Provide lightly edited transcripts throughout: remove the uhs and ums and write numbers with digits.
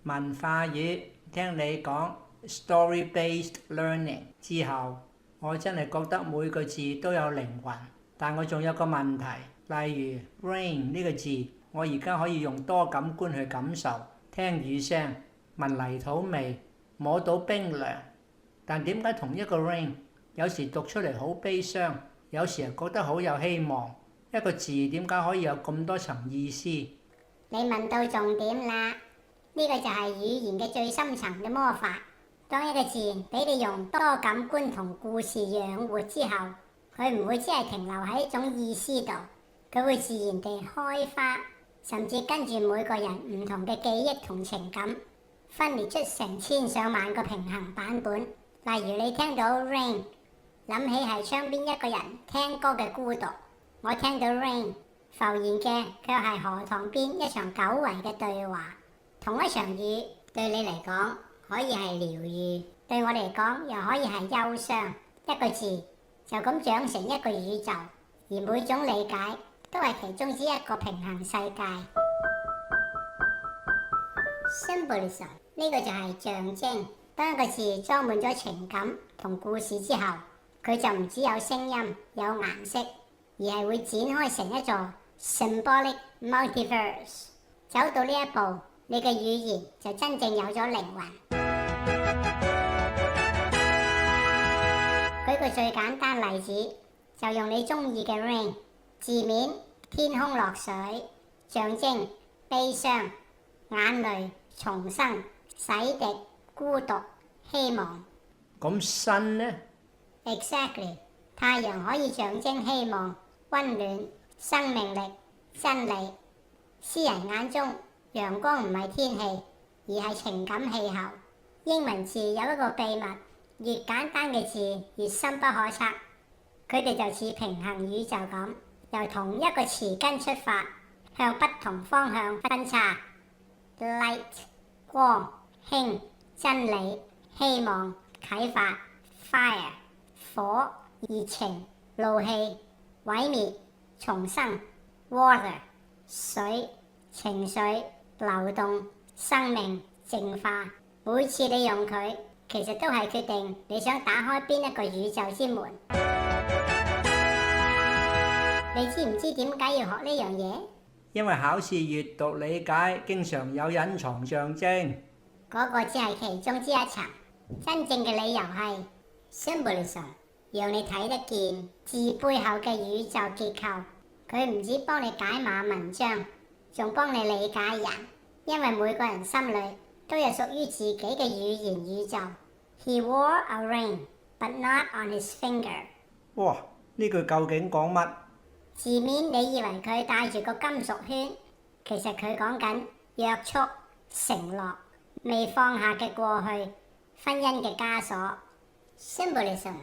文化語，聽你講 story-based learning 之後，我真係覺得每個字都有靈魂。但我仲有個問題，例如 rain 呢個字，我而家可以用多感官去感受，聽雨聲、聞泥土味、摸到冰涼。但點解同一個 rain 有時讀出嚟好悲傷，有時又覺得好有希望？一個字點解可以有咁多層意思？你問到重點啦，呢個就係語言嘅最深層嘅魔法。當一個字俾你用多感官同故事養活之後，佢唔會只係停留喺一種意思度，佢會自然地開花，甚至跟住每個人唔同嘅記憶同情感，分裂出成千上萬個平衡版本。例如你聽到 rain， 諗起係窗邊一個人聽歌嘅孤獨。我聽到 rain， 浮現嘅卻係河塘邊一場久違嘅對話。同一場雨對你嚟講可以係療愈，對我嚟講又可以係憂傷。一個字就咁長成一個宇宙，而每種理解都係其中之一個平衡世界。Symbolism 呢個就係象徵。當一個字裝滿咗情感同故事之後，佢就唔只有聲音有顏色，而係會展開成一座 symbolic multiverse。走到呢一步，你嘅語言就真正有咗靈魂。舉個最簡單例子，就用你中意嘅 rain 字面，天空落水，象徵悲傷、眼淚、重生、洗滌、孤獨、希望。咁sun呢？ Exactly， 太陽可以象徵希望、溫暖、生命力、真理。詩人眼中，陽光唔係天氣，而係情感氣候。英文字有一個秘密，越簡單嘅字越深不可測。佢哋就似平衡宇宙咁，由同一個詞根出發，向不同方向分叉。Light 光、輕真理、希望、啟發。Fire 火、熱情、怒氣、毀滅、重生。Water 水、情緒、流動、生命、淨化。每次你用佢，其實都係決定你想打開邊一個宇宙之門。你知唔知點解要學呢樣嘢？因為考試閱讀理解經常有隱藏象徵。嗰個只係其中之一層，真正嘅理由係 symbolism， 讓你睇得見字背後嘅宇宙結構。佢唔止幫你解碼文章，仲幫你理解人，因為每個人心裏都有屬於自己嘅語言宇宙。He wore a ring, but not on his finger。哇！呢句究竟講乜？字面你以為佢戴住個金屬圈，其實佢講緊約束、承諾、未放下嘅過去、婚姻嘅枷鎖。Symbolism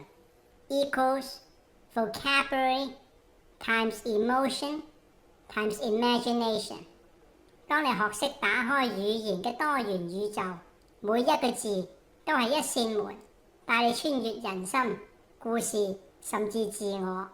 equals vocabulary times emotion times imagination。當你學識打開語言嘅多元宇宙，每一個字都係一扇門，帶你穿越人生、故事，甚至自我。